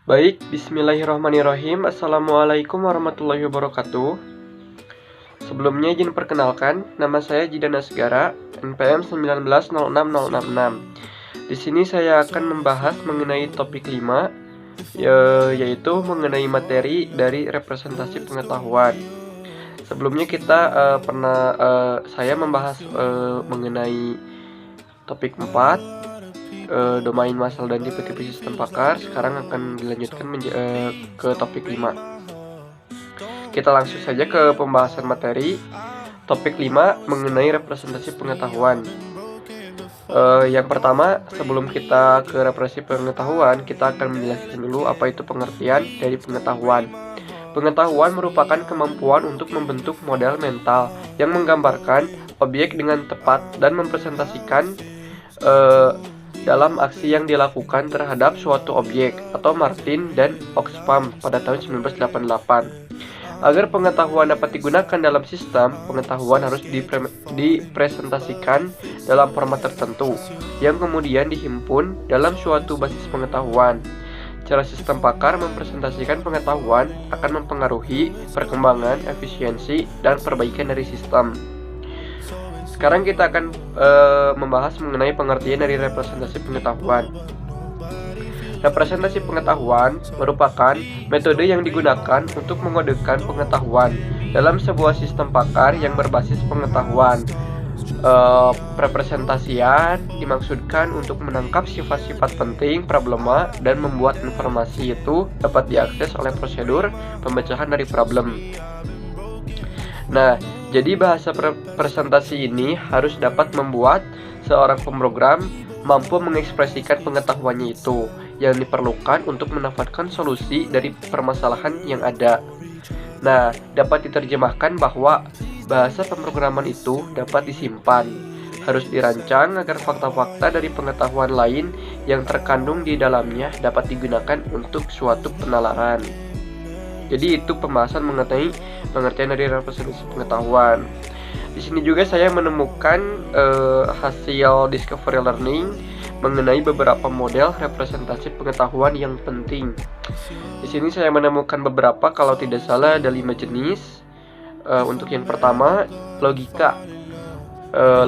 Baik, bismillahirrahmanirrahim. Assalamualaikum warahmatullahi wabarakatuh. Sebelumnya izin perkenalkan, nama saya Jidan Asgara, NPM 190666. Di sini saya akan membahas mengenai topik 5, yaitu mengenai materi dari representasi pengetahuan. Sebelumnya saya membahas mengenai topik 4, domain masal dan tipe-tipe sistem pakar. Sekarang akan dilanjutkan ke topik 5. Kita langsung saja ke pembahasan materi. Topik 5 mengenai representasi pengetahuan. Yang pertama, sebelum kita ke representasi pengetahuan, kita akan menjelaskan dulu apa itu pengertian dari pengetahuan. Pengetahuan merupakan kemampuan untuk membentuk model mental yang menggambarkan objek dengan tepat dan mempresentasikan dalam aksi yang dilakukan terhadap suatu objek, atau Martin dan Oxfam pada tahun 1988. Agar pengetahuan dapat digunakan dalam sistem, pengetahuan harus dipresentasikan dalam format tertentu, yang kemudian dihimpun dalam suatu basis pengetahuan. Cara sistem pakar mempresentasikan pengetahuan akan mempengaruhi perkembangan, efisiensi, dan perbaikan dari sistem. Sekarang kita akan membahas mengenai pengertian dari representasi pengetahuan. Representasi pengetahuan merupakan metode yang digunakan untuk mengodekan pengetahuan dalam sebuah sistem pakar yang berbasis pengetahuan. Representasian dimaksudkan untuk menangkap sifat-sifat penting problema dan membuat informasi itu dapat diakses oleh prosedur pemecahan dari problem. Nah, jadi bahasa presentasi ini harus dapat membuat seorang pemrogram mampu mengekspresikan pengetahuannya itu yang diperlukan untuk mendapatkan solusi dari permasalahan yang ada. Nah, dapat diterjemahkan bahwa bahasa pemrograman itu dapat disimpan, harus dirancang agar fakta-fakta dari pengetahuan lain yang terkandung di dalamnya dapat digunakan untuk suatu penalaran. Jadi itu pembahasan mengenai pengertian dari representasi pengetahuan. Di sini juga saya menemukan hasil discovery learning mengenai beberapa model representasi pengetahuan yang penting. Di sini saya menemukan beberapa, kalau tidak salah ada 5 jenis. Untuk yang pertama, logika.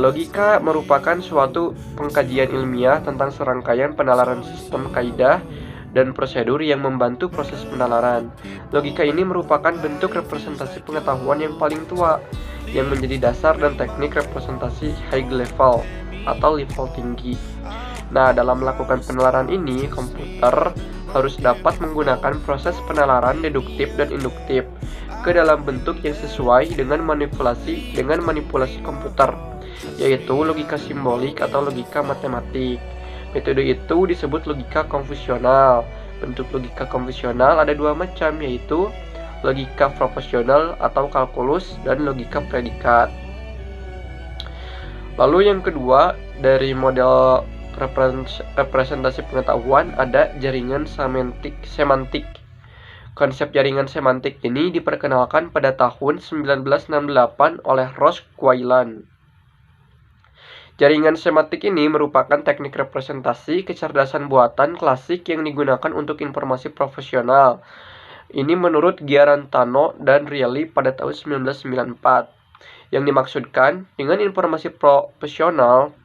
Logika merupakan suatu pengkajian ilmiah tentang serangkaian penalaran sistem kaidah dan prosedur yang membantu proses penalaran. Logika ini merupakan bentuk representasi pengetahuan yang paling tua, yang menjadi dasar dan teknik representasi high level atau level tinggi. Nah, dalam melakukan penalaran ini, komputer harus dapat menggunakan proses penalaran deduktif dan induktif ke dalam bentuk yang sesuai dengan manipulasi komputer, yaitu logika simbolik atau logika matematik. Metode itu disebut logika konfusional. Bentuk logika konfusional ada 2 macam, yaitu logika proporsional atau kalkulus dan logika predikat. Lalu yang kedua, dari model representasi pengetahuan ada jaringan semantik. Konsep jaringan semantik ini diperkenalkan pada tahun 1968 oleh Ross Quaylen. Jaringan semantik ini merupakan teknik representasi kecerdasan buatan klasik yang digunakan untuk informasi profesional. Ini menurut Giarantano dan Reilly pada tahun 1994. Yang dimaksudkan dengan informasi profesional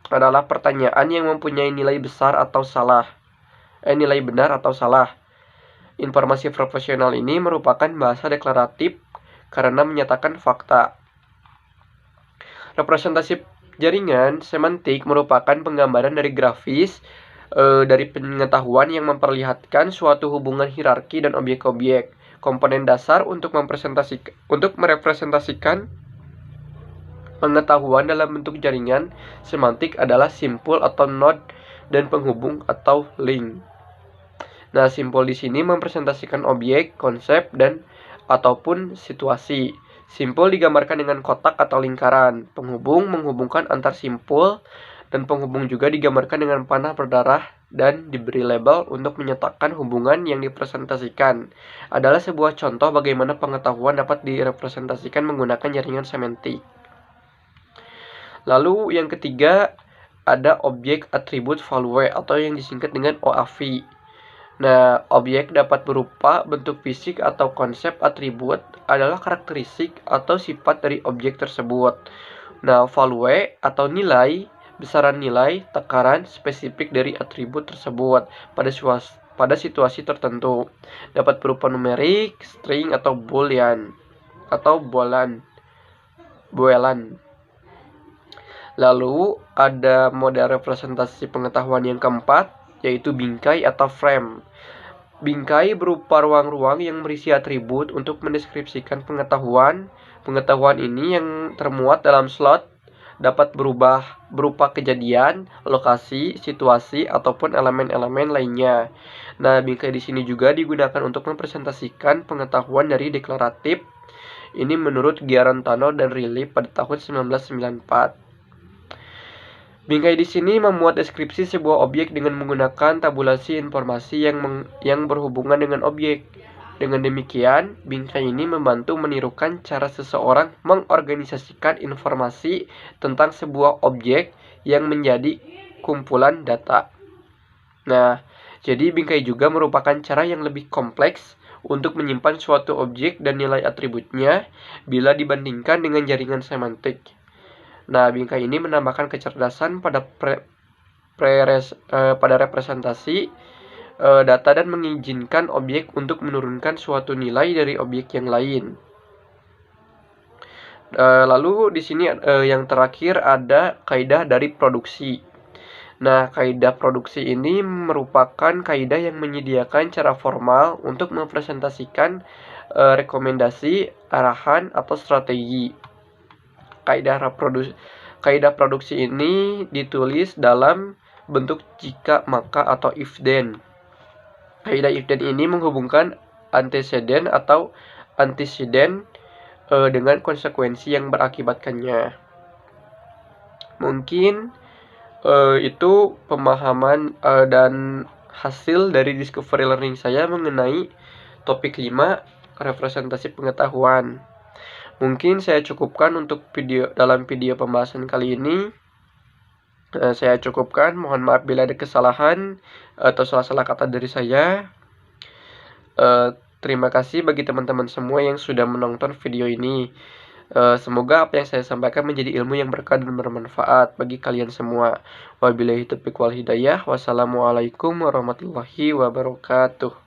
adalah pertanyaan yang mempunyai nilai benar atau salah. Informasi profesional ini merupakan bahasa deklaratif karena menyatakan fakta. Representasi jaringan semantik merupakan penggambaran dari grafis dari pengetahuan yang memperlihatkan suatu hubungan hierarki dan objek-objek. Komponen dasar untuk merepresentasikan pengetahuan dalam bentuk jaringan semantik adalah simpul atau node dan penghubung atau link. Nah, simpul di sini mempresentasikan objek, konsep, dan ataupun situasi. Simpul digambarkan dengan kotak atau lingkaran. Penghubung menghubungkan antar simpul, dan penghubung juga digambarkan dengan panah berdarah dan diberi label untuk menyatakan hubungan yang dipresentasikan. Adalah sebuah contoh bagaimana pengetahuan dapat direpresentasikan menggunakan jaringan semantik. Lalu yang ketiga ada objek atribut value atau yang disingkat dengan OAV. Nah, objek dapat berupa bentuk fisik atau konsep. Atribut adalah karakteristik atau sifat dari objek tersebut. Nah, value atau nilai, besaran nilai, takaran spesifik dari atribut tersebut pada situasi tertentu. Dapat berupa numerik, string, atau boolean atau boolean. Lalu ada model representasi pengetahuan yang keempat, yaitu bingkai atau frame. Bingkai berupa ruang-ruang yang berisi atribut untuk mendeskripsikan pengetahuan. Pengetahuan ini yang termuat dalam slot dapat berubah berupa kejadian, lokasi, situasi, ataupun elemen-elemen lainnya. Nah, bingkai di sini juga digunakan untuk mempresentasikan pengetahuan dari deklaratif. Ini menurut Giarantano dan Riley pada tahun 1994. Bingkai di sini memuat deskripsi sebuah objek dengan menggunakan tabulasi informasi yang berhubungan dengan objek. Dengan demikian, bingkai ini membantu menirukan cara seseorang mengorganisasikan informasi tentang sebuah objek yang menjadi kumpulan data. Nah, jadi bingkai juga merupakan cara yang lebih kompleks untuk menyimpan suatu objek dan nilai atributnya bila dibandingkan dengan jaringan semantik. Nah, bingkai ini menambahkan kecerdasan pada representasi data dan mengizinkan objek untuk menurunkan suatu nilai dari objek yang lain. Lalu di sini yang terakhir ada kaidah dari produksi. Nah, kaidah produksi ini merupakan kaidah yang menyediakan cara formal untuk mempresentasikan rekomendasi, arahan, atau strategi. Kaidah produksi ini ditulis dalam bentuk jika, maka, atau if then. Kaidah if then ini menghubungkan antecedent atau antecedent dengan konsekuensi yang berakibatkannya. Mungkin itu pemahaman dan hasil dari discovery learning saya mengenai topik 5, representasi pengetahuan. Mungkin saya cukupkan untuk dalam video pembahasan kali ini. Saya cukupkan. Mohon maaf bila ada kesalahan atau salah-salah kata dari saya. Terima kasih bagi teman-teman semua yang sudah menonton video ini. Semoga apa yang saya sampaikan menjadi ilmu yang berkah dan bermanfaat bagi kalian semua. Wabillahi taufiq wal hidayah. Wassalamualaikum warahmatullahi wabarakatuh.